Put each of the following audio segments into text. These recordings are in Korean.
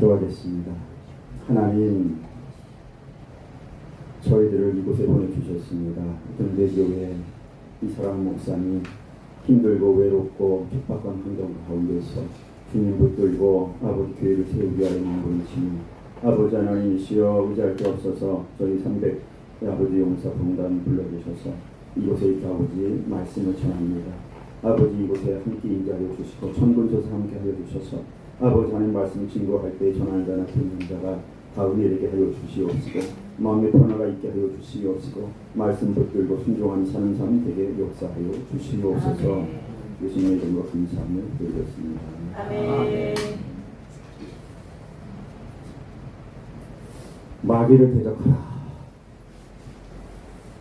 기도하겠습니다. 하나님, 저희들을 이곳에 보내주셨습니다. 그런데 교회 이사람 목사님 힘들고 외롭고 핍박한 환경 가운데서 주님 붙들고 아버지 교회를 세우기 위하여 몸부림치는 아버지 하나님이시여, 의지할 데 없어서 저희 300 아버지 용사봉단 불러주셔서 이곳에 있다 아버지 말씀을 전합니다. 아버지 이곳에 함께 인자하여 주시고 천군조사 함께 하여 주셔서 아버지 하나님 말씀 증거할 때 전하는 자나 듣는 자가 가운데에게 하여 주시옵시고 마음의 변화가 있게 하여 주시옵시고 말씀 붙들고 순종하는 사는 삶 되게 역사하여 주시옵소서. 예수님의 이름으로 감사함을 드리겠습니다. 아멘. 마귀를 대적하라.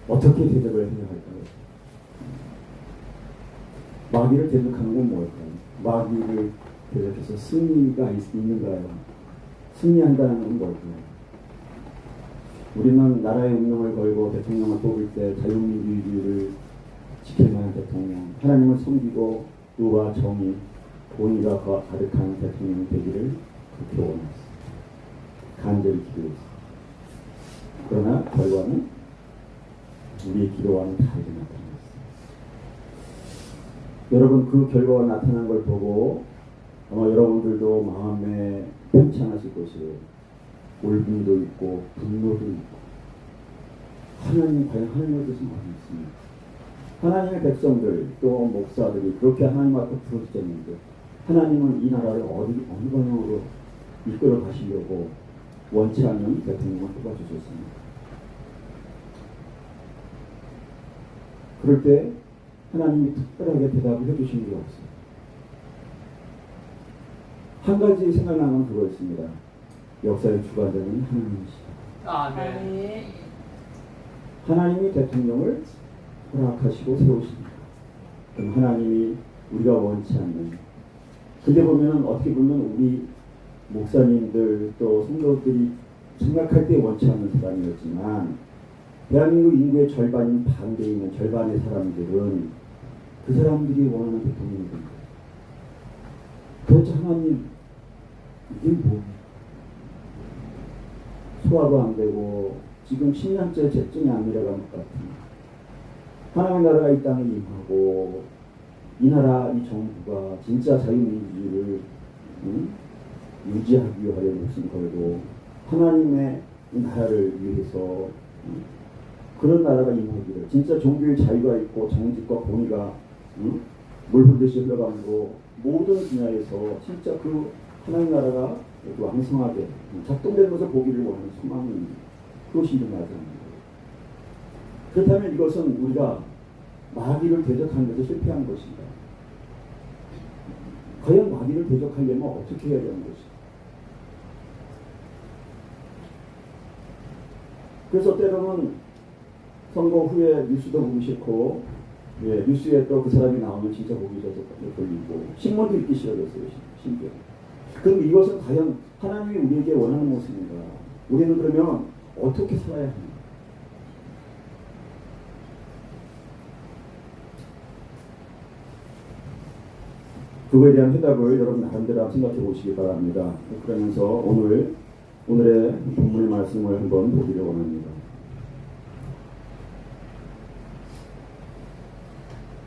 어떻게 대적을 해야 할까요? 마귀를 대적하는 건 뭘까요? 마귀를 대적해서 승리가 있는가요? 승리한다는 건 뭘까요? 우리는 나라의 운명을 걸고 대통령을 뽑을 때 자유민주주의를 지켜내는 대통령, 하나님을 섬기고 의와 정의, 공의가 가득한 대통령이 되기를 그렇게 원했습니다. 간절히 기도했습니다. 그러나 결과는 우리의 기도와는 다르게 나타났습니다. 여러분, 그 결과가 나타난 걸 보고 아마 여러분들도 마음에 편찮으실 것이에요. 울분도 있고 분노도 있고. 하나님, 과연 하나님에 대해서 많이 있습니다. 하나님의 백성들 또 목사들이 그렇게 하나님 앞에 부르짖었는데 하나님은 이 나라를 어느 방향으로 이끌어 가시려고 원치 않는 대통령을 뽑아주셨습니다. 그럴 때 하나님이 특별하게 대답을 해주신 게 없어요. 한 가지 생각나는 그거였습니다. 역사의 주관자는 하나님이시다. 아멘. 하나님이 대통령을 허락하시고 세우십니다. 그럼 하나님이 우리가 원치 않는, 근데 보면 어떻게 보면 우리 목사님들 또 성도들이 생각할 때 원치 않는 사람이었지만 대한민국 인구의 절반인 반대에 있는 절반의 사람들은 그 사람들이 원하는 대통령이 됩니다. 도대체 하나님, 이게 뭐예요? 소화도 안 되고 지금 10년째 재증이 안 내려간 것 같은 하나님의 나라가 이 땅에 임하고 이 나라, 이 정부가 진짜 자유민주주의를 유지하기 위하여 목숨 걸고 하나님의 나라를 위해서 그런 나라가 임하기를, 진짜 종교의 자유가 있고 정직과 공의가 물 흐르듯이 흘러가는 거, 모든 분야에서 진짜 그 하나님 나라가 왕성하게 작동되는 것을 보기를 원하는 소망입니다. 그것이 일어나지 않는 거예요. 그렇다면 이것은 우리가 마귀를 대적하는 것에 실패한 것입니다. 과연 마귀를 대적하려면 어떻게 해야 되는 것일까? 그래서 때로는 선거 후에 뉴스도 보기 싫고, 뉴스에 또 그 사람이 나오면 진짜 보기 싫어서 걸리고, 신문도 읽기 싫어졌어요, 심지어. 그럼 이것은 과연 하나님이 우리에게 원하는 모습인가? 우리는 그러면 어떻게 살아야 하는가? 그거에 대한 해답을 여러분 나름대로 생각해 보시기 바랍니다. 그러면서 오늘의 본문의 말씀을 한번 보기를 원합니다.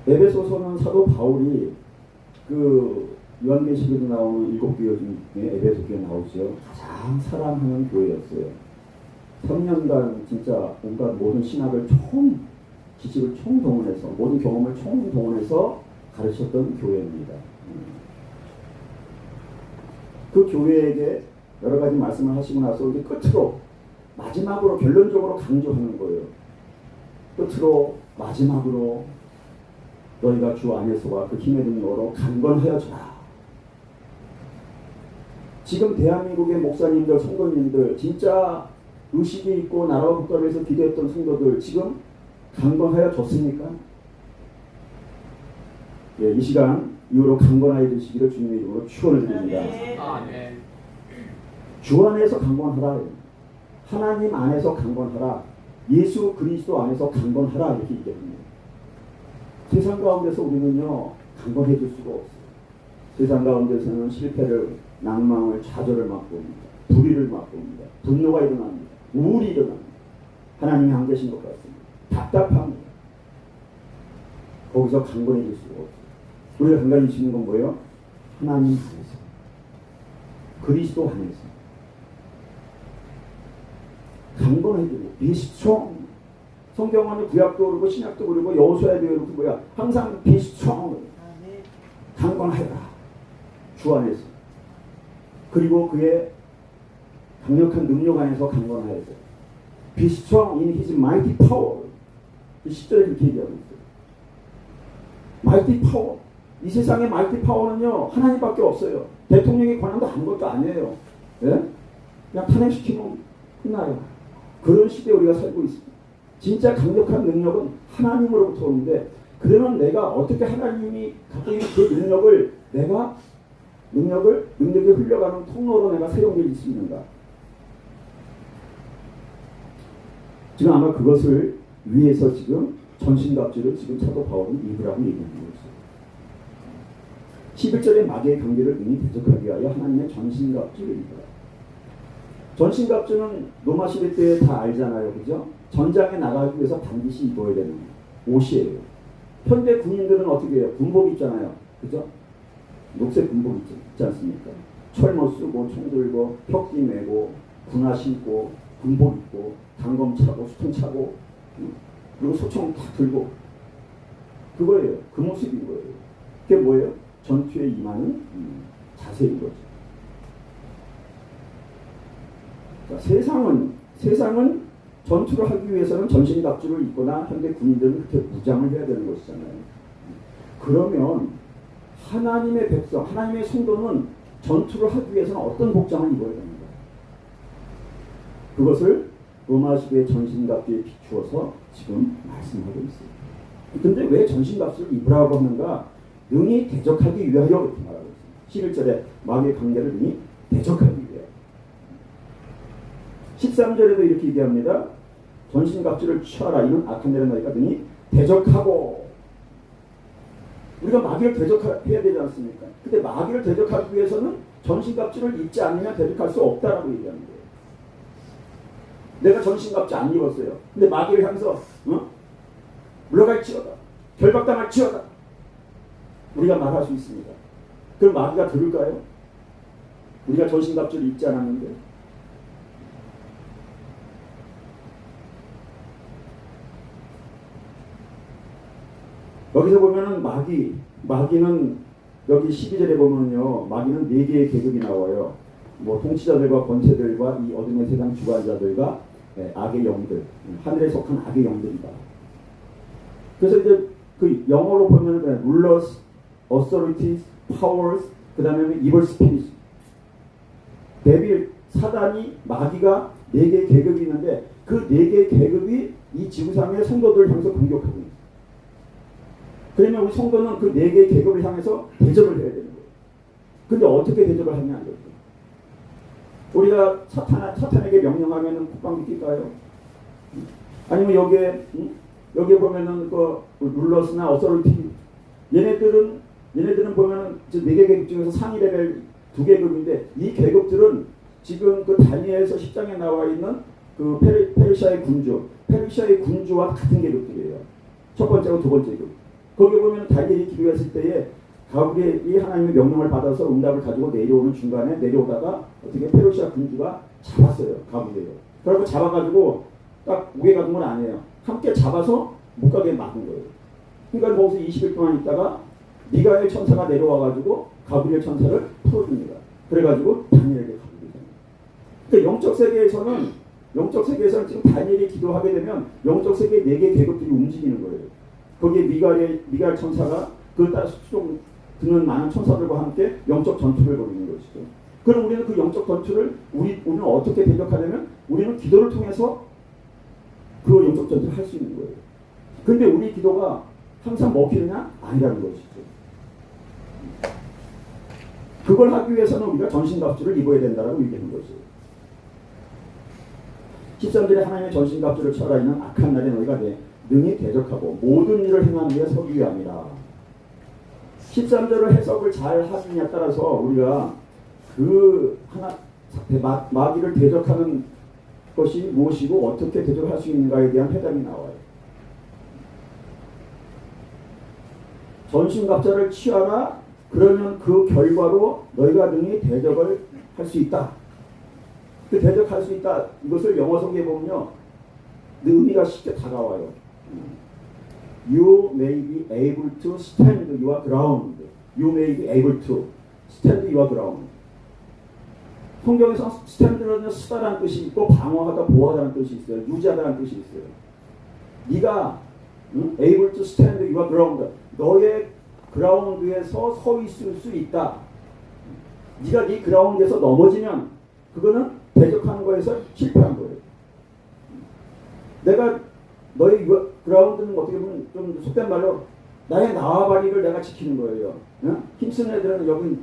에베소서는 사도 바울이 그 요한계시록에 나오는 7교회 중에 에베소 교회 나오죠. 가장 사랑하는 교회였어요. 3년간 진짜 온갖 모든 신학을 지식을 총동원해서, 모든 경험을 총동원해서 가르쳤던 교회입니다. 그 교회에게 여러 가지 말씀을 하시고 나서 이제 끝으로 마지막으로 결론적으로 강조하는 거예요. 끝으로 마지막으로 너희가 주 안에서와 그 힘의 능력으로 강건하여져라. 지금 대한민국의 목사님들, 성도님들, 진짜 의식이 있고 나라와 국가를 위해서 기도했던 성도들 지금 강건하여졌습니까? 이 시간 이후로 강건하여지시기를 주님의 이름으로 축원을 드립니다. 아멘. 주 안에서 강건하라. 하나님 안에서 강건하라. 예수 그리스도 안에서 강건하라. 이렇게 얘기합니다. 세상 가운데서 우리는요 강건해질 수가 없어요. 세상 가운데서는 실패를 낭망을, 좌절을 맛봅니다. 불의를 맛봅니다. 분노가 일어납니다. 우울이 일어납니다. 하나님이 안 계신 것 같습니다. 답답합니다. 거기서 강건해질 수가 없어요. 우리가 강건해지는 건 뭐예요? 하나님 안에서, 그리스도 안에서 강건해지고 비스트롱. 성경은 구약도 그러고 신약도 그러고 여호수아에도 그러고 뭐야? 항상 비스트롱. 강건하여라. 주 안에서. 그리고 그의 강력한 능력 안에서 강건하여야 돼. Be strong in his mighty power. 10절에 그렇게 얘기하고 있어요. mighty power. 이 세상의 mighty power는요, 하나님밖에 없어요. 대통령의 권한도 아무것도 아니에요. 예? 그냥 탄핵시키면 끝나요. 그런 시대에 우리가 살고 있습니다. 진짜 강력한 능력은 하나님으로부터 오는데, 그러면 내가 어떻게 하나님이 갖고 있는 그 능력을 내가 능력이 흘러가는 통로로 내가 사용될 수 있는가? 지금 아마 그것을 위해서 지금 전신갑주를 지금 사도 바울은 입으라고 얘기하는 거죠. 11절에 마귀의 관계를 능히 대적하기 위하여 하나님의 전신갑주를 입으라. 전신갑주는 로마 시대 때 다 알잖아요. 그죠? 전장에 나가기 위해서 반드시 입어야 되는 옷이에요. 현대 군인들은 어떻게 해요? 군복 입잖아요. 그죠? 녹색 군복 있지 않습니까? 철모 쓰고 총 들고 혁기 메고 군화 신고 군복 입고 단검 차고 수통 차고 그리고 소총 탁 들고 그거예요. 그 모습인 거예요. 그게 뭐예요? 전투에 임하는 자세인 거죠. 그러니까 세상은 전투를 하기 위해서는 전신갑주를 입거나 현대 군인들은 그렇게 무장을 해야 되는 것이잖아요. 그러면 하나님의 백성, 하나님의 성도는 전투를 하기 위해서는 어떤 복장을 입어야 됩니까? 그것을 로마식의 전신갑주에 비추어서 지금 말씀하고 있어요. 근데 왜 전신갑주를 입으라고 하는가? 능히 대적하기 위하여 이렇게 말하고 있습니다. 11절에 마귀의 관계를 능히 대적하기 위하여. 13절에도 이렇게 얘기합니다. 전신갑주를 취하라. 이는 악한 자를 너희가 능히 대적하고. 우리가 마귀를 대적해야 되지 않습니까? 근데 마귀를 대적하기 위해서는 전신갑주를 입지 않으면 대적할 수 없다라고 얘기하는 거예요. 내가 전신갑주 안 입었어요. 근데 마귀를 향해서 물러갈지어다. 결박당할지어다. 우리가 말할 수 있습니다. 그럼 마귀가 들을까요? 우리가 전신갑주를 입지 않았는데. 여기서 보면은 마귀는 여기 12절에 보면요, 마귀는 4개의 계급이 나와요. 뭐 통치자들과 권세들과 이 어둠의 세상 주관자들과 악의 영들, 하늘에 속한 악의 영들이다. 그래서 이제 그 영어로 보면은 rulers, authorities, powers, 그 다음에 evil spirits. 데빌, 사단이, 마귀가 4개의 계급이 있는데 그 4개의 계급이 이 지구상의 성도들을 향해서 공격하고 있어요. 그러면 우리 성도는 그 4개의 계급을 향해서 대접을 해야 되는 거예요. 근데 어떻게 대접을 하냐 이거죠. 우리가 사탄에게 명령하면은 국방비 낄까요? 아니면 여기에 보면은 그 룰러스나 어서리티 얘네들은 보면은 4개 계급 중에서 상위 레벨 2계급인데 이 계급들은 지금 그 다니엘서 10장에 나와 있는 그 페르시아의 군주와 같은 계급들이에요. 첫 번째고 두 번째 계급. 거기 보면 다니엘이 기도했을 때에 가브리엘이 하나님의 명령을 받아서 응답을 가지고 내려오는 중간에 내려오다가 어떻게 페르시아 군주가 잡았어요. 가브리엘을. 그래서 잡아가지고 딱 목에 가둔 건 아니에요. 함께 잡아서 못 가게 막은 거예요. 그러니까 거기서 20일 동안 있다가 미가엘 천사가 내려와가지고 가브리엘 천사를 풀어줍니다. 그래가지고 다니엘에게 가게 되잖아요. 그러니까 영적 세계에서는 지금 다니엘이 기도하게 되면 영적 세계의 4개의 계급들이 움직이는 거예요. 거기에 미가엘 천사가 그 따라 수종 듣는 많은 천사들과 함께 영적 전투를 벌이는 것이죠. 그럼 우리는 그 영적 전투를 우리는 어떻게 대적하냐면 우리는 기도를 통해서 그 영적 전투를 할 수 있는 거예요. 근데 우리 기도가 항상 먹히느냐? 아니라는 것이죠. 그걸 하기 위해서는 우리가 전신갑주를 입어야 된다고 얘기하는 거죠. 13절에 하나님의 전신갑주를 쳐라. 이는 악한 날에 너희가 능히 대적하고 모든 일을 행하는 데 서기 위함이라. 13절을 해석을 잘 하느냐에 따라서 우리가 그 하나 마귀를 대적하는 것이 무엇이고 어떻게 대적할 수 있는가에 대한 해답이 나와요. 전신갑자를 취하라. 그러면 그 결과로 너희가 능히 대적을 할 수 있다. 그 대적할 수 있다. 이것을 영어 성경에 보면요, 의미가 쉽게 다가와요. You may be able to stand your ground. You may be able to stand your ground. 성경에서 stand는 쓰다라는 뜻이 있고 방어하다, 보호하다는 뜻이 있어요. 유지하다는 뜻이 있어요. 네가 able to stand your ground. 너의 그라운드에서 서 있을 수 있다. 네가 네 그라운드에서 넘어지면 그거는 대적하는 거에서 실패한 거예요. 내가 너의 그라운드는 어떻게 보면 좀 속된 말로 나의 나와바리를 내가 지키는 거예요. 응? 힘쓰는 애들은 여기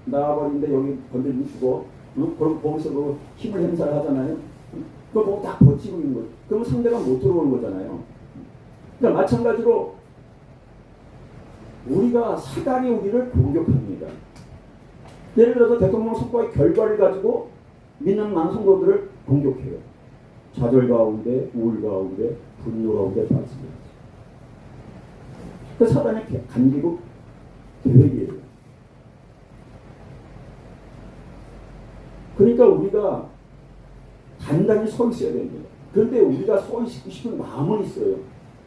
나와바리인데 여기 건드리면 죽어. 응? 그럼 거기서 그 힘을 행사를 하잖아요. 응? 그걸 보고 딱 버티고 있는 거예요. 그러면 상대가 못 들어오는 거잖아요. 그러니까 마찬가지로 우리가 사단이 우리를 공격합니다. 예를 들어서 대통령 선거의 결과를 가지고 믿는 많은 성도들을 공격해요. 좌절 가운데, 우울 가운데, 분노 가운데 빠집니다. 그 사단의 간기국 계획이에요. 그러니까 우리가 단단히 서 있어야 됩니다. 그런데 우리가 서 있고 싶은 마음은 있어요.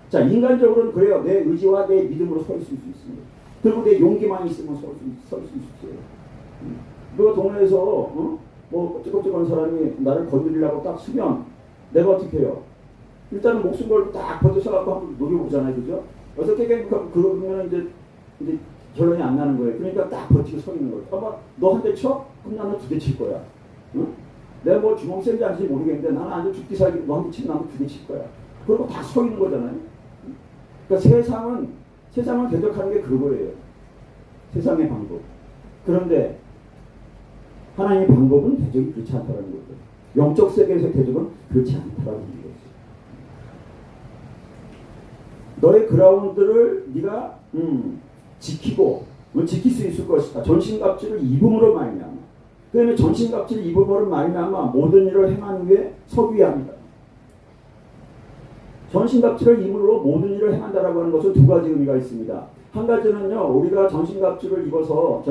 자, 인간적으로는 그래요. 내 의지와 내 믿음으로 서 있을 수 있습니다. 그리고 내 용기만 있으면 서 있을 수 있어요. 누가 동네에서 뭐 찌껍질한 사람이 나를 건드리려고 딱 쓰면 내가 어떻게 해요? 일단은 목숨 걸고 딱 버텨서갖고 한번 노려보잖아요. 그죠? 어떻게 그러면 이제 결론이 안 나는 거예요. 그러니까 딱 버티고 서 있는 거예요. 아마 너 한 대 쳐? 그럼 나는 두 대 칠 거야. 응? 내가 뭐 주먹 센지 안지 모르겠는데 나는 완전 죽기 살기 너 한 대 치면 나는 두 대 칠 거야. 그리고 다 서 있는 거잖아요. 그러니까 세상을 대적하는 게 그거예요. 세상의 방법. 그런데 하나님의 방법은 대적이 그렇지 않다는 거죠. 영적 세계에서 대적은 그렇지 않다는 거죠. 너의 그라운드를 네가 지키고 지킬 수 있을 것이다. 전신갑주를 입음으로 말미암아. 그다음에 전신갑주를 입음으로 말미암아 모든 일을 행한 후에 서기야 합니다. 전신갑주를 입음으로 모든 일을 행한다라고 하는 것은 두 가지 의미가 있습니다. 한 가지는요, 우리가 전신갑주를 입어서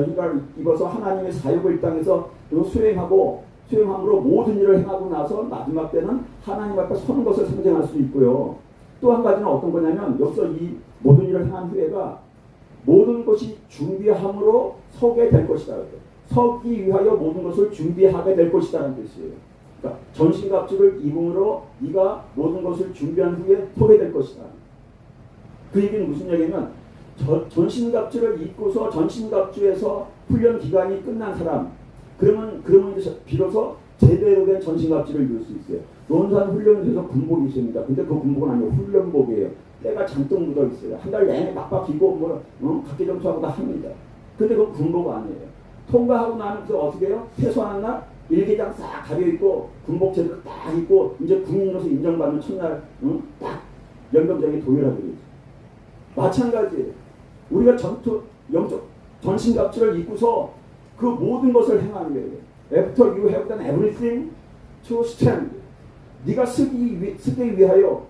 하나님의 사역을 이 땅에서 수행함으로 모든 일을 행하고 나서 마지막 때는 하나님 앞에 서는 것을 상징할 수 있고요. 또 한 가지는 어떤 거냐면 여기서 이 모든 일을 행한 후에가 모든 것이 준비함으로 서게 될 것이다. 서기 위하여 모든 것을 준비하게 될 것이다라는 뜻이에요. 그러니까 전신갑주를 입음으로 네가 모든 것을 준비한 후에 서게 될 것이다. 그 얘기는 무슨 얘기냐면 전신갑주를 입고서 전신갑주에서 훈련 기간이 끝난 사람, 그러면 이제 비로소 제대로 된 전신갑주를 입을 수 있어요. 논산 훈련소에서 군복이 있습니다. 근데 그 군복은 아니고 훈련복이에요. 때가 잔뜩 묻어 있어요. 한 달 내내 막박히고 각기 점수하고 다 합니다. 근데 그건 군복 아니에요. 통과하고 나면서 어떻게 해요? 퇴소하는 날 일기장 싹 가려있고 군복 제대로 딱 입고 이제 군인으로서 인정받는 첫날 딱 연병장에 도열하게 되죠. 마찬가지예요. 우리가 영적 전신갑주를 입고서 그 모든 것을 행하는 거예요. After you have done everything to stand. 네가 쓰기 위하여,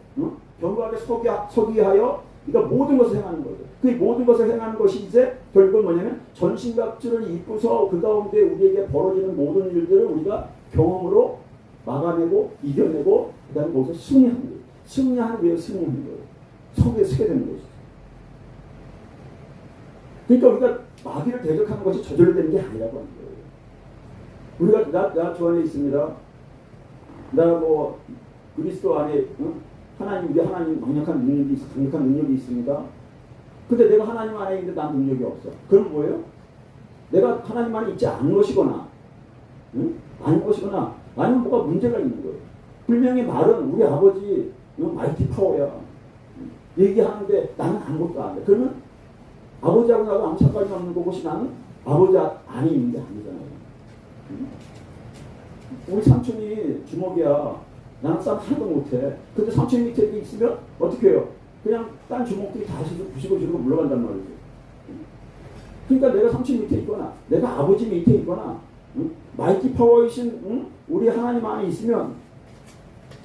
견고하게 서기 위하여 네가 모든 것을 행하는 거죠. 그 모든 것을 행하는 것이 이제 결국은 뭐냐면 전신갑주를 입고서 그 가운데 우리에게 벌어지는 모든 일들을 우리가 경험으로 막아내고 이겨내고 그 다음에 거기서 승리하는 거예요. 승리하는 거예요. 승리하는 거예요. 서기에 서게 되는 거죠. 그러니까 우리가 마귀를 대적하는 것이 저절로 되는 게 아니라고 하는 거예요. 우리가 나 주 안에 있습니다. 나 뭐 그리스도 안에 우리 하나님 강력한 능력이 있습니다. 근데 내가 하나님 안에 있는데 난 능력이 없어. 그럼 뭐예요? 내가 하나님 안에 있지 않은 것이거나 아닌 것이거나 아니면 뭐가 문제가 있는 거예요. 분명히 말은 우리 아버지 마이티 파워야. 얘기하는데 나는 아무것도 안 해. 그러면 아버지하고 나도 아무 상관이 없는 것이 나는 아버지 안에 있는 게 아니잖아요. 우리 삼촌이 주먹이야. 나는 싸움 하나도 못해. 근데 삼촌 밑에 있으면 어떻게 해요? 그냥 딴 주먹들이 다 부시고 지르고 물러간단 말이죠. 그러니까 내가 삼촌 밑에 있거나 내가 아버지 밑에 있거나 응? 마이티 파워이신 응? 우리 하나님 안에 있으면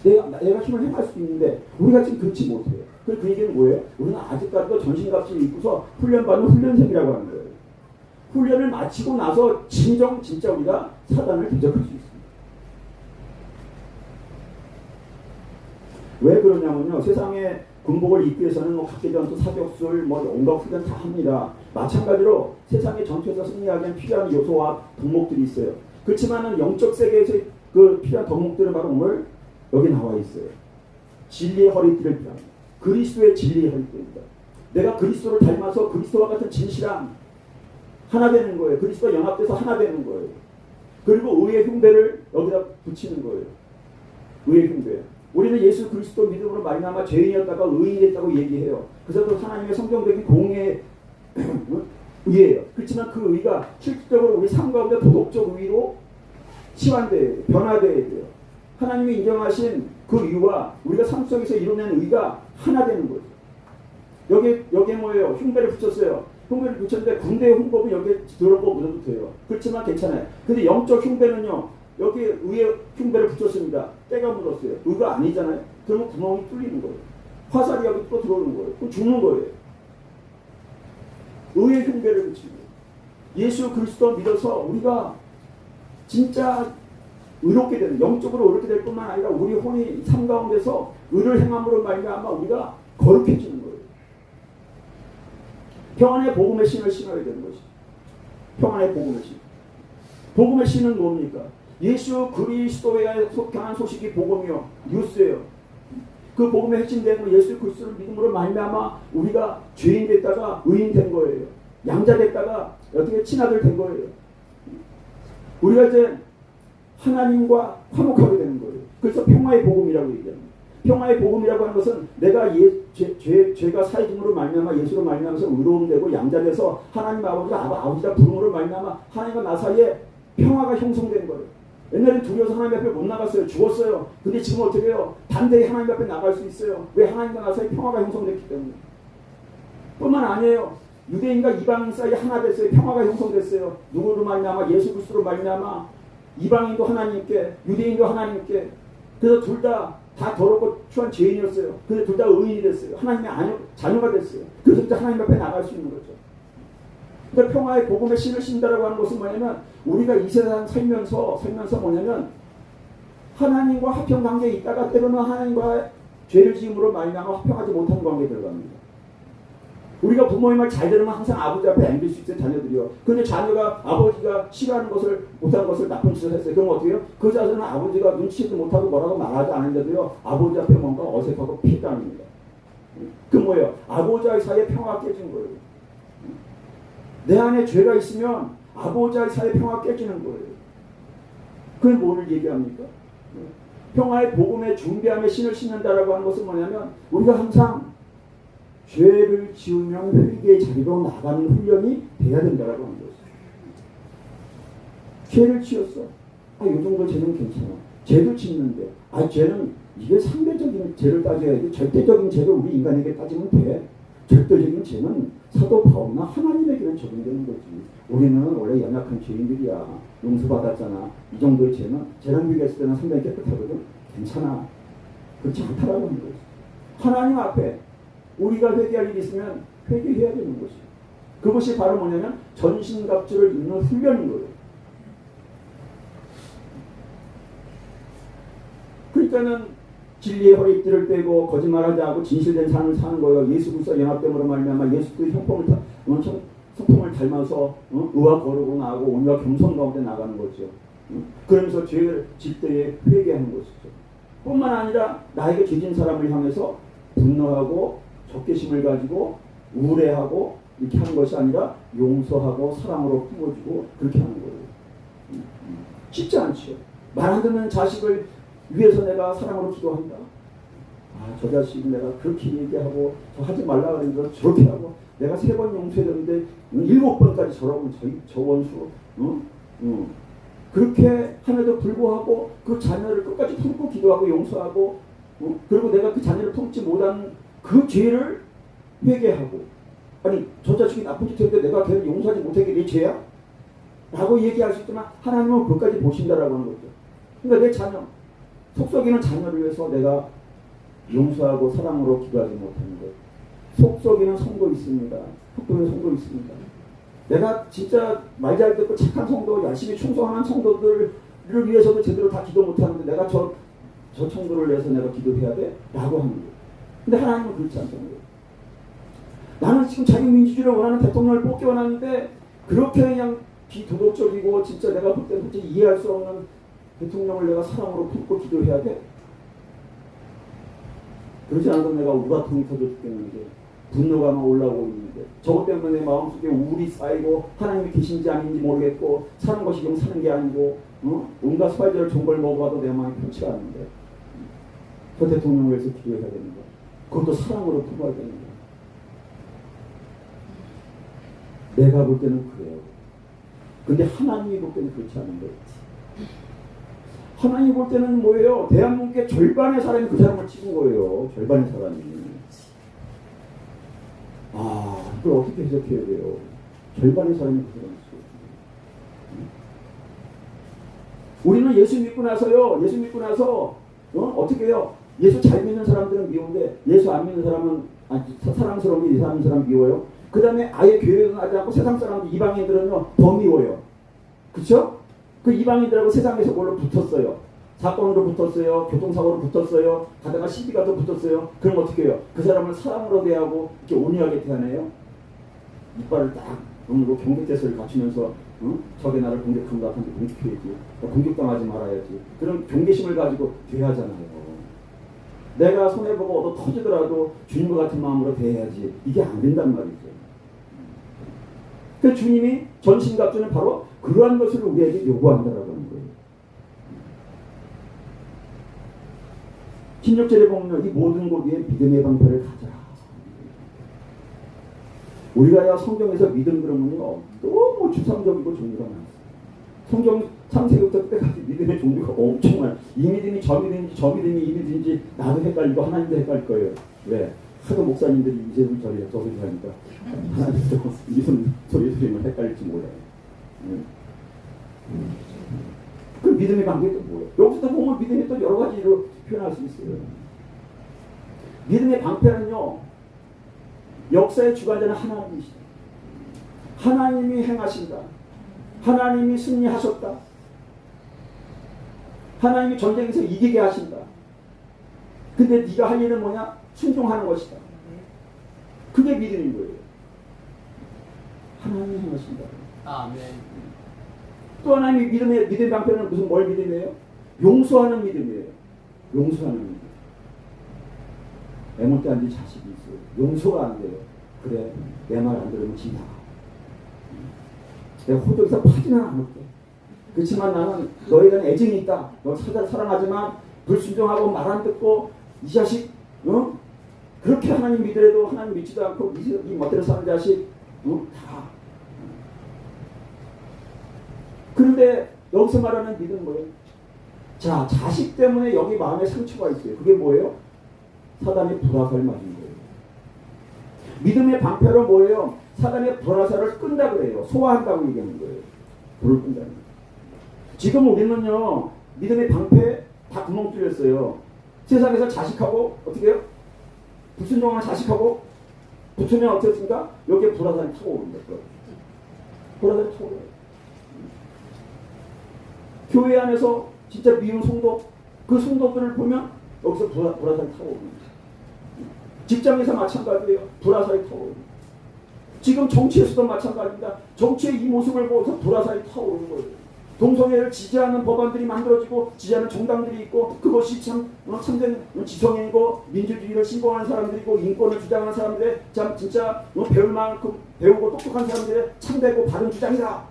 내가 힘을 행할 수 있는데 우리가 지금 그렇지 못해요. 그 얘기는 뭐예요? 우리는 아직까지도 전신갑주를 입고서 훈련받는 훈련생이라고 하는 거예요. 훈련을 마치고 나서 진짜 우리가 사단을 대적할 수 있습니다. 왜 그러냐면요. 세상에 군복을 입기 위해서는 뭐 각계전투, 사격술, 뭐 온갖 훈련 다 합니다. 마찬가지로 세상의 전투에서 승리하기 위한 필요한 요소와 덕목들이 있어요. 그렇지만은 영적 세계에서 그 필요한 덕목들은 바로 오늘 여기 나와 있어요. 진리의 허리띠를 필요합니다. 그리스도의 진리의 허리띠입니다. 내가 그리스도를 닮아서 그리스도와 같은 진실함 하나 되는 거예요. 그리스도와 연합돼서 하나 되는 거예요. 그리고 의의 흉배를 여기다 붙이는 거예요. 의의 흉배. 우리는 예수 그리스도 믿음으로 말미암아 죄인이었다가 의인이 됐다고 얘기해요. 그래서 그 하나님의 성경적인 공의의 의예요. 그렇지만 그 의가 실질적으로 우리 삶 가운데 도덕적 의로 치환돼야 돼요. 변화돼야 돼요. 하나님이 인정하신 그 의와 우리가 삶 속에서 이뤄낸 의가 하나 되는 거죠. 여기에 뭐예요? 흉배를 붙였어요. 흉배를 붙였는데 군대의 흉법은 여기에 들어오고 묻어도 돼요. 그렇지만 괜찮아요. 근데 영적 흉배는요. 여기 위에 흉배를 붙였습니다. 때가 묻었어요. 의가 아니잖아요. 그러면 구멍이 뚫리는 거예요. 화살이 여기 또 들어오는 거예요. 그럼 죽는 거예요. 의의 흉배를 붙이고 예수 그리스도 믿어서 우리가 진짜 의롭게 되는, 영적으로 의롭게 될 뿐만 아니라 우리 혼이 삶 가운데서 의를 행함으로 말미암아 우리가 거룩해지는 거예요. 평안의 복음의 신을 신어야 되는 것이. 평안의 복음의 신. 복음의 신은 뭡니까? 예수 그리스도에 속한 소식이 복음이요. 뉴스예요. 그 복음의 핵심 되는 예수 그리스도를 믿음으로 말미암아 우리가 죄인 됐다가 의인 된 거예요. 양자 됐다가 어떻게 친아들 된 거예요. 우리가 이제 하나님과 화목하게 되는 거예요. 그래서 평화의 복음이라고 얘기합니다. 평화의 복음이라고 하는 것은 내가 죄가 사해짐으로 말미암아 예수로 말미암아서 의로움 되고 양자 돼서 하나님 아버지가 부름으로 말미암아 하나님과 나 사이에 평화가 형성된 거예요. 옛날엔 두려워서 하나님 앞에 못 나갔어요. 죽었어요. 근데 지금 어떻게 해요? 단대히 하나님 앞에 나갈 수 있어요. 왜? 하나님과 나 사이에 평화가 형성됐기 때문에. 뿐만 아니에요. 유대인과 이방인 사이에 하나 됐어요. 평화가 형성됐어요. 누구로 말미암아? 예수 그리스도로 말미암아 이방인도 하나님께, 유대인도 하나님께. 그래서 둘 다 더럽고 추한 죄인이었어요. 근데 둘 다 의인이 됐어요. 하나님의 자녀가 됐어요. 그래서 이제 하나님 앞에 나갈 수 있는 거죠. 그러니까 평화의 복음의 신을 신다라고 하는 것은 뭐냐면 우리가 이 세상 살면서 뭐냐면 하나님과 화평 관계에 있다가 때로는 하나님과 죄를 지음으로 말미암아 화평하지 못한 관계에 들어갑니다. 우리가 부모의 말 잘 들으면 항상 아버지 앞에 앵길 수 있어요. 자녀들이요. 그런데 자녀가 아버지가 싫어하는 것을 못하는 것을 나쁜 짓을 했어요. 그럼 어떻게 해요? 그 자녀는 아버지가 눈치도 못하고 뭐라고 말하지 않은데도요. 아버지 앞에 뭔가 어색하고 피땀입니다. 그 뭐예요? 아버지와의 사이에 평화가 깨진 거예요. 내 안에 죄가 있으면 아버지와의 사이에 평화가 깨지는 거예요. 그게 뭐를 얘기합니까? 평화의 복음의 준비함의 신을 신는다라고 하는 것은 뭐냐면 우리가 항상 죄를 지으면 회개의 자리로 나가는 훈련이 돼야 된다라고 하는 것이죠. 죄를 지었어. 이 정도 죄는 괜찮아. 죄도 짓는데 죄는 이게 상대적인 죄를 따져야지 절대적인 죄를 우리 인간에게 따지면 돼. 절대적인 죄는 사도 바울이나 하나님에게는 적용되는 거지. 우리는 원래 연약한 죄인들이야. 용서받았잖아. 이 정도의 죄는 죄랑 비교했을 때는 상당히 깨끗하거든. 괜찮아. 그렇지 않다라고 하는 거지. 하나님 앞에 우리가 회개할 일이 있으면 회개해야 되는 것이에요. 그것이 바로 뭐냐면 전신갑주를 입는 훈련인 거예요. 그러니까는 진리의 허리띠를 떼고 거짓말하지 않고 진실된 삶을 사는 거예요. 예수 그리스도 연합됨으로 말미암아 예수 그리스도 성품을 닮아서 의와 거룩으로 나가고 온유와 겸손 가운데 나가는 거죠. 그러면서 죄를 질 때에 회개하는 것이죠. 뿐만 아니라 나에게 죄진 사람을 향해서 분노하고 적개심을 가지고 우울해하고 이렇게 하는 것이 아니라 용서하고 사랑으로 품어주고 그렇게 하는 거예요. 쉽지 않죠. 말 안 듣는 자식을 위해서 내가 사랑으로 기도한다. 저 자식을 내가 그렇게 얘기하고 저 하지 말라 그러는데 저렇게 하고 내가 3번 용서했는데 7번까지 저러고 저 원수 그렇게 함에도 불구하고 그 자녀를 끝까지 품고 기도하고 용서하고 그리고 내가 그 자녀를 품지 못한 그 죄를 회개하고 아니 저 자식이 나쁜 짓 했는데 내가 걔를 용서하지 못한 게 내 죄야? 라고 얘기할 수 있지만 하나님은 그것까지 보신다라고 하는 거죠. 그러니까 내 자녀, 속썩이는 자녀를 위해서 내가 용서하고 사랑으로 기도하지 못하는 것. 속썩이는 성도 있습니다. 속썩이는 성도 있습니다. 내가 진짜 말 잘 듣고 착한 성도, 열심히 충성하는 성도들을 위해서도 제대로 다 기도 못하는데 내가 저 성도를 위해서 내가 기도해야 돼? 라고 하는 거예요. 근데 하나님은 그렇지 않다는 거예요. 나는 지금 자유민주주의를 원하는 대통령을 뽑기 원하는데 그렇게 그냥 비도덕적이고 진짜 내가 볼 때는 진짜 이해할 수 없는 대통령을 내가 사랑으로 품고 기도해야 돼? 그러지 않으면 내가 우라통이 터져 죽겠는데 분노가 막 올라오고 있는데 저것 때문에 내 마음속에 우울이 쌓이고 하나님이 계신지 아닌지 모르겠고 사는 것이 영 사는 게 아니고 온갖 스파이저를 좋은 걸 먹어봐도 내 마음이 편치가 않은데 그 대통령을 위해서 기도해야 되는 거야. 그것도 사랑으로 품어야 되는 거야. 내가 볼 때는 그래요. 근데 하나님이 볼 때는 그렇지 않은 거예요. 하나님이 볼 때는 뭐예요? 대한민국의 절반의 사람이 그 사람을 찍은 거예요. 절반의 사람이. 이걸 어떻게 해석해야 돼요? 절반의 사람이 그 사람을 찍었어요. 우리는 예수 믿고 나서요. 예수 믿고 나서 어떻게 해요? 예수 잘 믿는 사람들은 미운데 예수 안 믿는 사람은 사랑스러운 게 이상한 사람 미워요. 그 다음에 아예 교회에서 나지 않고 세상 사람들 이방인들은요 더 미워요. 그렇죠? 그 이방인들하고 세상에서 뭘로 붙었어요. 사건으로 붙었어요. 교통사고로 붙었어요. 가다가 시비가 또 붙었어요. 그럼 어떻게 해요? 그 사람을 사랑으로 대하고 이렇게 온유하게 대하네요. 이빨을 딱 오늘로 경계태세를 갖추면서 적의 나를 공격한 것 같은데 공격해야지. 공격당하지 말아야지. 그런 경계심을 가지고 대하잖아요. 내가 손해보고 얻어 터지더라도 주님과 같은 마음으로 대해야지. 이게 안 된단 말이죠. 그 주님이 전신갑주는 바로 그러한 것을 우리에게 요구한다라고 하는 거예요. 16절에 보면 이 모든 곳 위에 믿음의 방패를 가져라. 우리가 성경에서 믿음 그러면요 너무 추상적이고 종류가 많습니다. 성경 창세기부터 끝까지 믿음의 종류가 엄청 많아요. 이 믿음이 저 믿음인지 저 믿음이 이 믿음인지 나도 헷갈리고 하나님도 헷갈릴 거예요. 왜? 하도 목사님들이 이세분 저리 저리 하니까 하나님도 이선 소리 들으면 헷갈릴지 몰라요. 그 믿음의 관계가 또 뭐예요? 여기서도 보면 믿음이 또 여러 가지로 표현할 수 있어요. 믿음의 방패는요 역사의 주관자는 하나님이시다. 하나님이 행하신다. 하나님이 승리하셨다. 하나님이 전쟁에서 이기게 하신다. 근데 네가 할 일은 뭐냐? 순종하는 것이다. 그게 믿음인 거예요. 하나님이 행하신다. 아멘. 또 하나님이 믿음의 방패는 무슨 뭘 믿음이에요? 용서하는 믿음이에요. 용서하는 믿음. 애물단지 자식이 있어요. 용서가 안 돼요. 그래, 내 말 안 들으면 진다. 내가 호적에서 파지는 않을게. 그렇지만 나는 너에 대한 애정이 있다. 너 사랑하지만 불순종하고 말 안 듣고 이 자식, 그렇게 하나님 믿으래도 하나님 믿지도 않고 이 멋대로 사는 자식, 다. 그런데 여기서 말하는 믿음은 뭐예요? 자, 자식 때문에 여기 마음에 상처가 있어요. 그게 뭐예요? 사단의 불화살을 맞은 거예요. 믿음의 방패로 뭐예요? 사단의 불화살을 끈다 그래요. 소화한다고 얘기하는 거예요. 불을 끈다는 거예요. 지금 우리는요, 믿음의 방패 다 구멍 뚫렸어요. 세상에서 자식하고 어떻게 해요? 불순종하는 자식하고 붙으면 어떻게 했습니까? 여기에 불화살이 타고 오는 거예요. 불화살이 타고 오는 거예요. 교회 안에서 진짜 미운 성도, 그 성도들을 보면 여기서 불화살이 타고 오는 거예요. 직장에서 마찬가지예요. 불화살이 타고 오는 거예요. 지금 정치에서도 마찬가지입니다. 정치의 이 모습을 보고서 불화살이 타오르는 거예요. 동성애를 지지하는 법안들이 만들어지고 지지하는 정당들이 있고 그것이 참된 지성이고 민주주의를 신봉하는 사람들이고 인권을 주장하는 사람들의 참 진짜 배울 만큼 배우고 똑똑한 사람들의 참되고 바른 주장이다.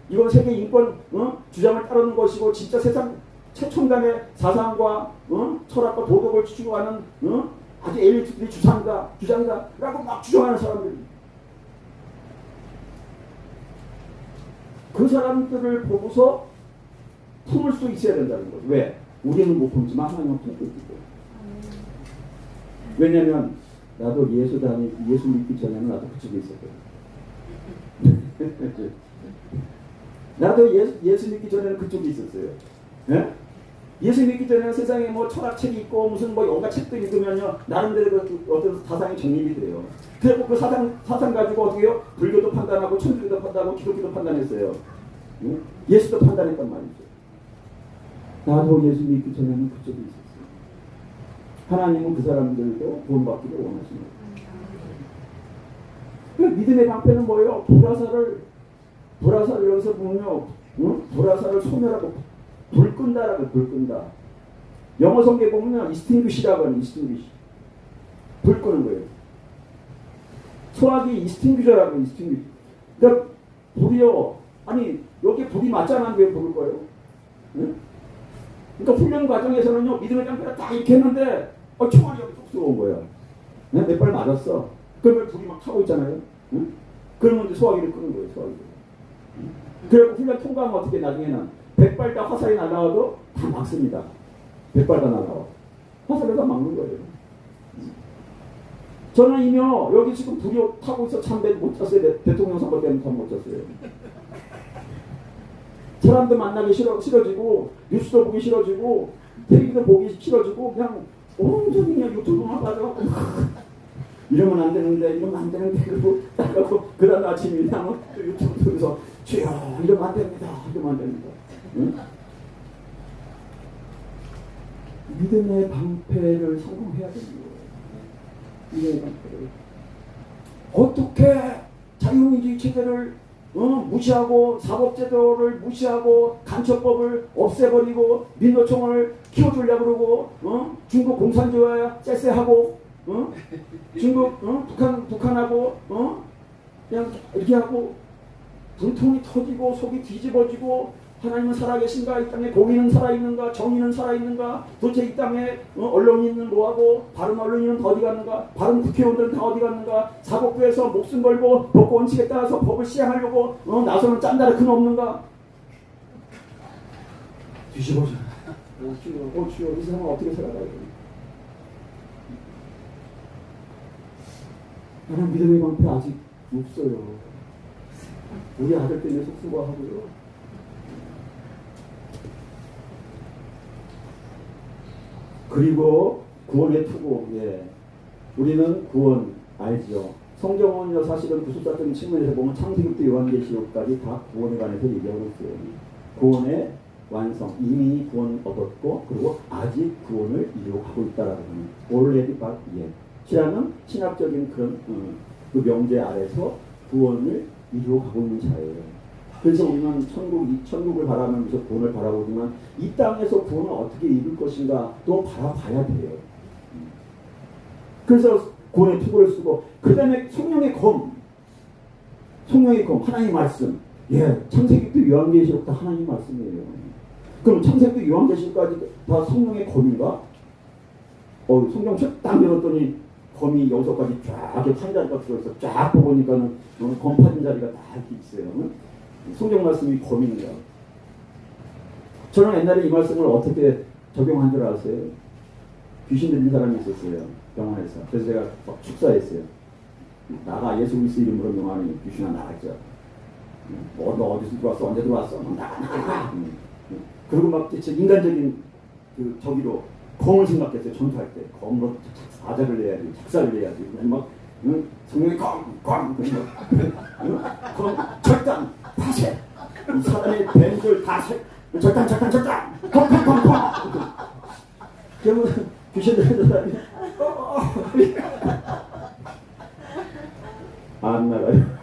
이건 세계 인권 주장을 따르는 것이고 진짜 세상 최첨단의 사상과 철학과 도덕을 추구하는 아주 엘리트들이 주장이다 라고 막 주장하는 사람들이 그 사람들을 보고서 품을 수 있어야 된다는 거죠. 왜? 우리는 못 품지만 하나님은 품고 있기 때문에. 왜냐하면 나도 예수 믿기 전에는 나도 그쪽에 있었거든. 나도 예수 믿기 전에는 그쪽에 있었어요. 예? 예수 믿기 전에는 세상에 뭐 철학책이 있고 무슨 뭐 온갖 책들 읽으면요 나름대로 어떤 사상이 정립이 돼요. 그래서 그 사상 가지고 어떻게 해요? 불교도 판단하고 천주교도 판단하고 기독교도 판단했어요. 예? 예수도 판단했단 말이죠. 나도 예수 믿기 전에는 그쪽에 있었어요. 하나님은 그 사람들도 구원받기를 원하십니다. 그 믿음의 방패는 뭐예요? 불화살을 여기서 보면요, 불화살을 소멸하고 불 끈다라고 불 끈다. 영어 성경에 보면요, extinguish라고 하는 extinguish. 불 끄는 거예요. 소화기 extinguisher라고 extinguish. 그러니까 불이요, 아니 여기 불이 맞잖아 왜 불을 꺼요? 응? 그러니까 훈련 과정에서는요 믿음의 장패를 딱 이렇게 했는데 총알이 여기 쏙 들어온 거야. 몇 발 맞았어. 그러면 불이 막 타고 있잖아요. 응? 그러면 이제 소화기를 끄는 거예요. 소화기를. 그리고 훈련 통과하면 어떻게 나중에는 100발 다 화살이 날아와도 다 막습니다. 100발 다 날아와. 화살을 다 막는 거예요. 저는 이며 여기 지금 불이 타고 있어 참 못 잤어요. 대통령 선거 때문에 참 못 잤어요. 사람들 만나기 싫어지고 뉴스도 보기 싫어지고 텔레비도 보기 싫어지고 그냥 온전히 그냥 유튜브만 봐서 이러면 안 되는데 그리고 나가고 그 다음 아침에 그냥 유튜브 통해서 주여 이러면 안 됩니다. 응? 믿음의 방패를 성공해야 됩니다. 믿음의 방패를 어떻게 자유민주주의 체제를 무시하고 사법제도를 무시하고 간첩법을 없애버리고 민노총을 키워주려고 그러고 중국 공산주의와 쎄쎄하고 중국 북한하고 그냥 이렇게 하고 분통이 터지고 속이 뒤집어지고 하나님은 살아계신가? 이 땅에 공의는 살아있는가? 정의는 살아있는가? 도대체 이 땅에 언론인은 뭐하고 바른 언론인은 어디 갔는가? 바른 국회의원들은 다 어디 갔는가? 사법부에서 목숨 걸고 법과 원칙에 따라서 법을 시행하려고 나서는 짠다라 큰 없는가? 뒤집어져. 주여 이 세상을 어떻게 살아가야 돼? 나는 믿음의 방패 아직 없어요. 우리 아들 때문에 속수고하고요. 그리고 구원의 투구. 예. 우리는 구원 알죠. 성경은요 사실은 구속사적인 측면에서 보면 창세기부터 요한계시록까지 다 구원에 관해서 얘기하고 있어요. 구원의 완성, 이미 구원 얻었고 그리고 아직 구원을 이루어가고 있다라는 already but yet 이라는 신학적인 그런 그 명제 아래서 구원을 이루어가고 있는 자예요. 그래서 우리는 천국을 바라면서 구원을 바라보지만 이 땅에서 구원을 어떻게 이룰 것인가 또 바라봐야 돼요. 그래서 구원의 투구를 쓰고 그 다음에 성령의 검 하나님의 말씀. 예, 창세기부터 요한계시록도 하나님 말씀이에요. 그럼 창세기부터 요한계시록까지 다 성령의 검인가? 성경 책 딱 열었더니 검이 여기서까지 쫙 판자리가 들어있어. 쫙 보니까는 검 판자리가 다 이렇게 있어요. 성경 말씀이 검인가? 저는 옛날에 이 말씀을 어떻게 적용한 줄 아세요? 귀신 들린 사람이 있었어요. 병원에서. 그래서 제가 막 축사했어요. 나가 예수 그리스도 이름으로 명하니 귀신아 나가자. 너 어디서 들어왔어? 언제 들어왔어? 나가. 그리고 막 인간적인 그 저기로 검을 생각했어요. 전투할 때 검으로 사자를 내야지, 작사를 내야지. 막 성령의 검 절단 파쇄. 이 사람의 뱀들 다 절단 검. 그러면 귀신 들린 사람이 안 나가요.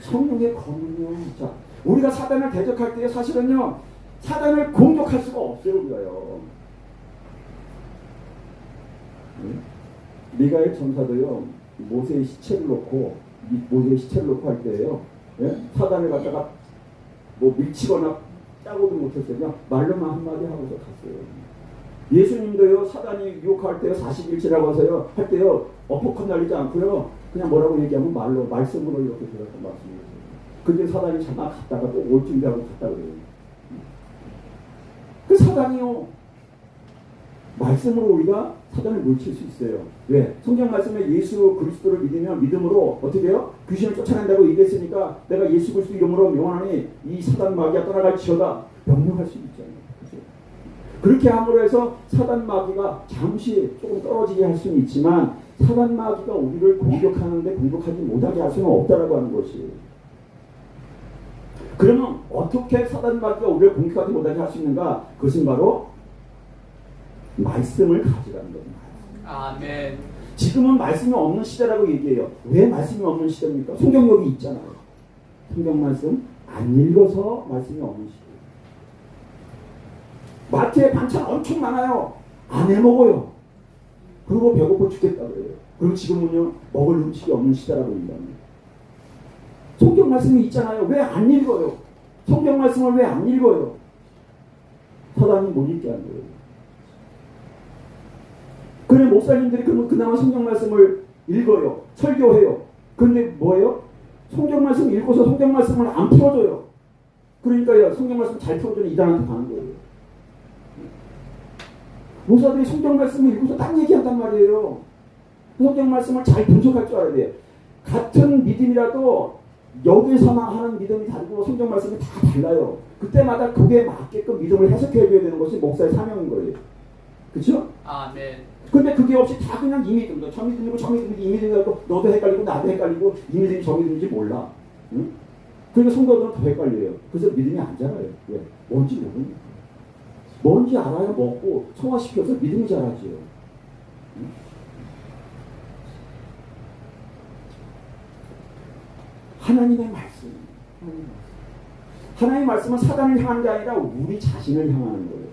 성령의 검은요. 자, 우리가 사단을 대적할 때 사실은요, 사단을 공격할 수가 없어요, 우리가요. 미가엘 천사도요, 모세의 시체를 놓고 할 때예요. 예? 사단을 갖다가 뭐 밀치거나 짜고도 못했어요. 그냥 말로만 한마디 하고서 갔어요. 예수님도요, 사단이 유혹할 때요, 40일치라고 하세요. 할 때요, 어퍼컷 날리지 않고요, 그냥 뭐라고 얘기하면 말씀으로 이렇게 들어서 말씀이었어요. 근데 사단이 잠깐 갔다가 또 올 준비하고 갔다 그래요. 그 사단이요, 말씀으로 우리가 사단을 물칠 수 있어요. 왜? 성경 말씀에 예수 그리스도를 믿으면 믿음으로 어떻게 돼요? 귀신을 쫓아낸다고 얘기했으니까 내가 예수 그리스도 이름으로 명하니 이 사단 마귀가 떠나갈지어다 명령할 수 있잖아요. 그렇죠? 그렇게 함으로 해서 사단 마귀가 잠시 조금 떨어지게 할 수는 있지만 사단 마귀가 우리를 공격하는데 공격하지 못하게 할 수는 없다라고 하는 것이. 그러면 어떻게 사단 마귀가 우리를 공격하지 못하게 할 수 있는가? 그것은 바로 말씀을 가지라는 겁니다. 아멘. 지금은 말씀이 없는 시대라고 얘기해요. 왜 말씀이 없는 시대입니까? 성경력이 있잖아요. 성경 말씀 안 읽어서 말씀이 없는 시대. 마트에 반찬 엄청 많아요. 안 해먹어요. 그리고 배고파 죽겠다 그래요. 그리고 지금은요 먹을 음식이 없는 시대라고 얘기합니다. 성경 말씀이 있잖아요. 왜 안 읽어요? 성경 말씀을 왜 안 읽어요? 사단이 못 읽게 한 거예요. 그래 목사님들이 그러면 그나마 성경 말씀을 읽어요. 설교해요. 근데 뭐예요? 성경 말씀 읽고서 성경 말씀을 안 풀어줘요. 그러니까요 성경 말씀 잘 풀어주는 이단한테 가는 거예요. 목사들이 성경 말씀을 읽고서 딴 얘기한단 말이에요. 성경 말씀을 잘 분석할 줄 알아야 돼요. 같은 믿음이라도 여기서만 하는 믿음이 다르고 성경 말씀이 다 달라요. 그때마다 그게 맞게끔 믿음을 해석해 줘야 되는 것이 목사의 사명인 거예요. 그렇죠? 아멘. 근데 그게 없이 다 그냥 이 믿음이다. 저 믿음이고 저 믿음이고 이 믿음이고 너도 헷갈리고 나도 헷갈리고 이 믿음이 저 믿음인지 몰라. 응? 그러니까 성도들은 더 헷갈려요. 그래서 믿음이 안 자라요. 왜? 뭔지 모르니까. 뭔지 알아야 먹고 소화시켜서 믿음이 자라지요. 응? 하나님의 말씀. 하나님의 말씀은 사단을 향하는 게 아니라 우리 자신을 향하는 거예요.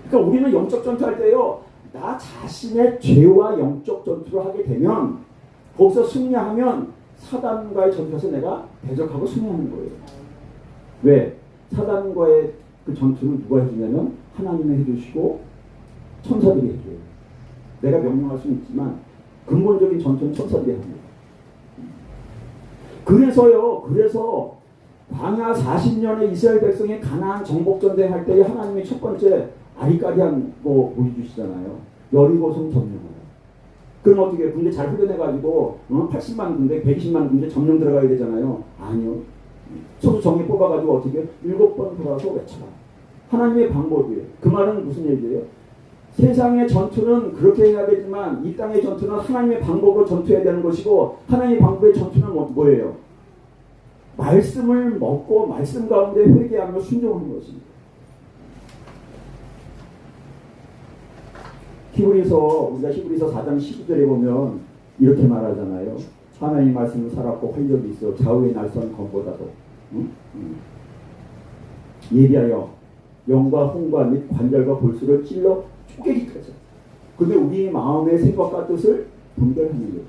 그러니까 우리는 영적 전투할 때요. 나 자신의 죄와 영적 전투를 하게 되면 거기서 승리하면 사단과의 전투에서 내가 대적하고 승리하는 거예요. 왜? 사단과의 그 전투는 누가 해주냐면 하나님이 해주시고 천사들이 해줘요. 내가 명령할 수는 있지만 근본적인 전투는 천사들이 합니다. 그래서 광야 40년의 이스라엘 백성이 가나안 정복전쟁 할 때 하나님이 첫 번째 아리까리한 거 보여주시잖아요. 여리고성 점령하라. 그럼 어떻게 군대 잘 훈련해가지고 80만 군대, 120만 군대 점령 들어가야 되잖아요. 아니요. 소수 정예 뽑아가지고 어떻게 7번 돌아서 외쳐라. 하나님의 방법이에요. 그 말은 무슨 얘기예요? 세상의 전투는 그렇게 해야 되지만 이 땅의 전투는 하나님의 방법으로 전투해야 되는 것이고 하나님의 방법의 전투는 뭐예요? 말씀을 먹고 말씀 가운데 회개하며 순종하는 것입니다. 우리가 히브리서 4장 12절에 보면 이렇게 말하잖아요. 하나님 말씀은 살았고 활력이 있어 좌우의 날선 검보다도 예비하여 영과 홍과 및 관절과 볼수를 찔러 쪼개기까지. 근데 우리 마음의 생각과 뜻을 분별하는 거예요.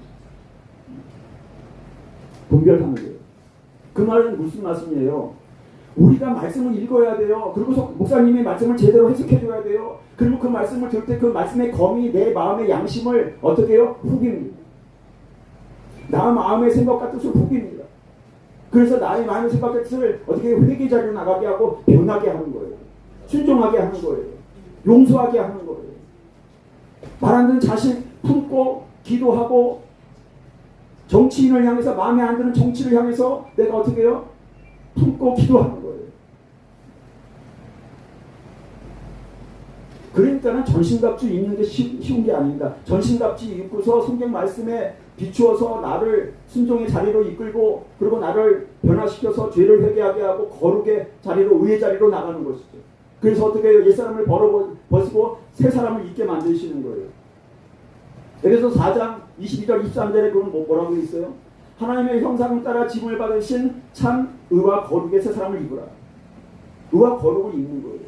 분별하는 거예요. 그 말은 무슨 말씀이에요? 우리가 말씀을 읽어야 돼요. 그리고 목사님이 말씀을 제대로 해석해 줘야 돼요. 그리고 그 말씀을 들을 때 그 말씀의 검이 내 마음의 양심을 어떻게 해요? 후깁니다. 나 마음의 생각과 뜻을 후깁니다. 그래서 나의 마음의 생각과 뜻을 어떻게 회개 자리로 나가게 하고 변하게 하는 거예요. 순종하게 하는 거예요. 용서하게 하는 거예요. 말 안 듣는 자식 품고 기도하고 정치인을 향해서 마음에 안 드는 정치를 향해서 내가 어떻게 해요? 품고 기도하는 거예요. 그러니까는 전신갑주 입는 게 쉬운 게 아닙니다. 전신갑주 입고서 성경 말씀에 비추어서 나를 순종의 자리로 이끌고 그리고 나를 변화시켜서 죄를 회개하게 하고 거룩의 자리로 의의 자리로 나가는 것이죠. 그래서 어떻게 해요? 옛사람을 벗고 새 사람을 있게 만드시는 거예요. 그래서 4장 22절 23절에 그건 뭐라고 있어요? 하나님의 형상을 따라 지음을 받으신 참 의와 거룩의 새 사람을 입으라. 의와 거룩을 입는 거예요.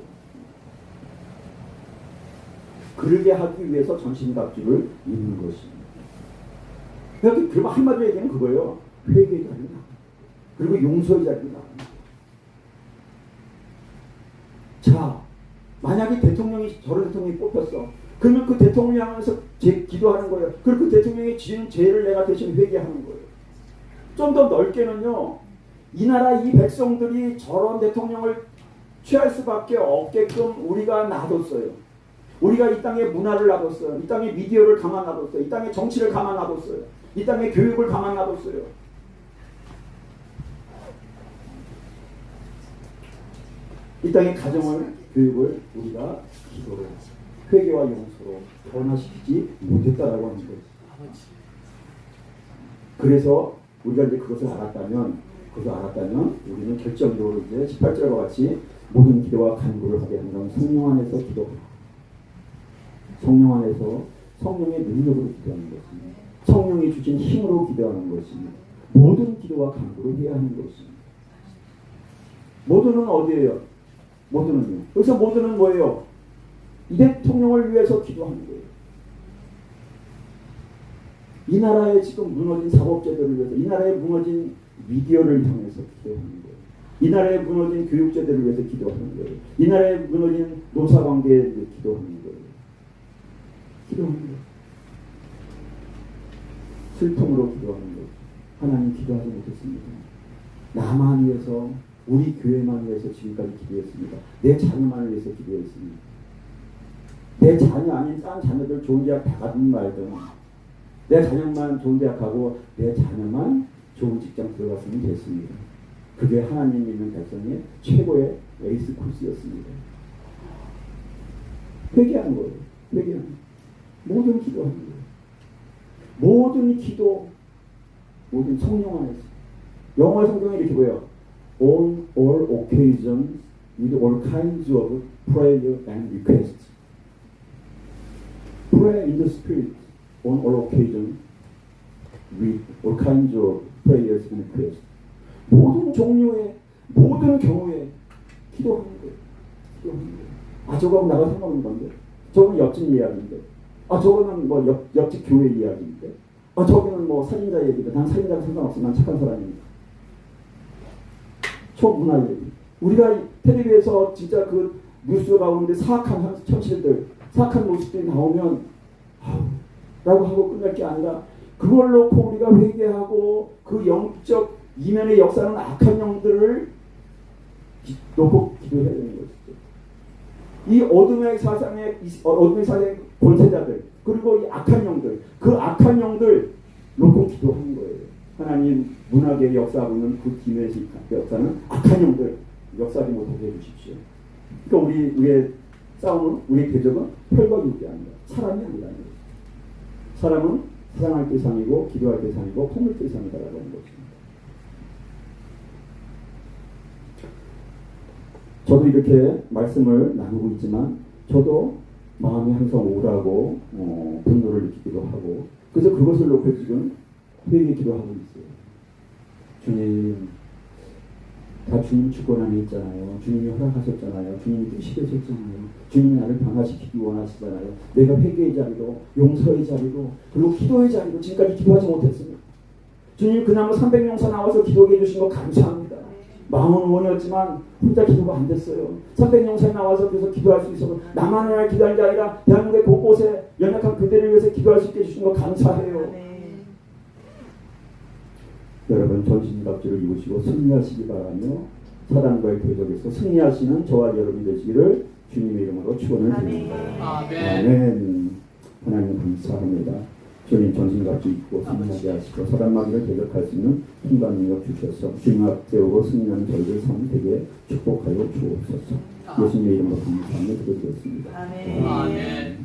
그러게 하기 위해서 전신갑주를 입는 것입니다. 그러면 한마디로 얘기하면 그거예요. 회개의 자리가 그리고 용서의 자리가. 자, 만약에 대통령이 저런 대통령이 뽑혔어. 그러면 그 대통령을 향해서 기도하는 거예요. 그리고 그 대통령이 지은 죄를 내가 대신 회개하는 거예요. 좀 더 넓게는요. 이 나라 이 백성들이 저런 대통령을 취할 수밖에 없게끔 우리가 놔뒀어요. 우리가 이 땅에 문화를 놔뒀어요. 이 땅에 미디어를 가만 놔뒀어요. 이 땅에 정치를 가만 놔뒀어요. 이 땅에 교육을 가만 놔뒀어요. 이 땅의 가정을, 교육을 우리가 기도로, 회개와 용서로 변화시키지 못했다라고 하는 거예요. 그래서 우리가 이제 그것을 알았다면 우리는 결정적으로 이제 18절과 같이 모든 기도와 간구를 하게 하는 건 성령 안에서 기도하고, 성령 안에서 성령의 능력으로 기도하는 것입니다. 성령이 주신 힘으로 기도하는 것입니다. 모든 기도와 간구를 해야 하는 것입니다. 모두는 어디예요? 모두는요. 여기서 모두는 뭐예요? 이 대통령을 위해서 기도하는 거예요. 이 나라의 지금 무너진 사법제도를 위해서, 이 나라의 무너진 미디어를 향해서 기도하는 거예요. 이 나라의 무너진 교육제도를 위해서 기도하는 거예요. 이 나라의 무너진 노사관계에 대해 기도하는 거예요. 기도하는 거예요. 슬픔으로 기도하는 거예요. 하나님 기도하지 못했습니다. 나만 위해서, 우리 교회만 위해서 지금까지 기도했습니다. 내 자녀만을 위해서 기도했습니다. 내 자녀 아닌 딴 자녀들 좋은 대학 다 가든 말든 내 자녀만 좋은 대학 가고 내 자녀만 좋은 직장 들어갔으면 됐습니다. 그게 하나님 믿는 백성의 최고의 에이스 코스였습니다. 회개하는 거예요. 회개하는 거예요. 모든 기도하는 거예요. 모든 기도, 모든 성령 안에서. 영어 성경에 이렇게 보여요. On all occasions with all kinds of prayer and requests. Pray in the Spirit on all occasions with all kinds of prayers and requests. 모든 종류의, 모든 경우에 기도하는 거예요. 기도하는 거예요. 아, 저거하고 나가 상관없는 건데. 저거는 옆집 이야기인데. 아, 저거는 뭐 옆집 교회 이야기인데. 아, 저기는 뭐 살인자 얘기인데. 난 살인자랑 상관없어. 난 착한 사람입니다. 초문화 얘기. 우리가 텔레비에서 진짜 그 뉴스 가운데 사악한 현실들, 사악한 모습들이 나오면 라고 하고 끝날 게 아니라 그걸 놓고 우리가 회개하고 그 영적 이면의 역사는 악한 영들을 놓고 기도해야 되는 것이죠. 이 어둠의 사상의 권세자들, 그리고 이 악한 영들, 그 악한 영들 놓고 기도하는 거예요. 하나님 문학의 역사하고 있는 그 뒤의 역사는 악한 영들 역사하지 못하게 해주십시오. 그러니까 우리의 싸움은, 우리의 대적은 혈과 육이 아니라 사람이 아니라는 거죠. 사람은 사랑할 대상이고 기도할 대상이고 품을 대상이다라고 하는 것입니다. 저도 이렇게 말씀을 나누고 있지만 저도 마음이 항상 우울하고 분노를 느끼기도 하고, 그래서 그것을 놓고 지금 회개 기도하고 있어요. 주님, 다 주님 주권 안에 있잖아요. 주님이 허락하셨잖아요. 주님이 뜻이 되셨잖아요. 주님이 나를 변화시키기 원하시잖아요. 내가 회개의 자리로, 용서의 자리로, 그리고 기도의 자리로 지금까지 기도하지 못했습니다. 주님, 그나마 300명사 나와서 기도해 주신 거 감사합니다. 마음은 원이었지만 혼자 기도가 안 됐어요. 300명사에 나와서 그래서 기도할 수 있어서 나만을 기도하는 게 아니라 대한민국의 곳곳에 연약한 그대를 위해서 기도할 수 있게 해주신 거 감사해요. 여러분, 전신갑주를 입으시고 승리하시기 바라며 사단과의 대적에서 승리하시는 저와 여러분이 되시기를 주님의 이름으로 축원을 드립니다. 아멘. 하나님 감사합니다. 주님 전신갑주 입고 승리하게 하시고 사단마귀를 대적할 수 있는 힘과 능력 주셔서 주님 앞 세우고 승리하는 저희들 삶 되게 축복하여 주옵소서. 예수님의 이름으로 감사하며 기도드렸습니다. 아멘.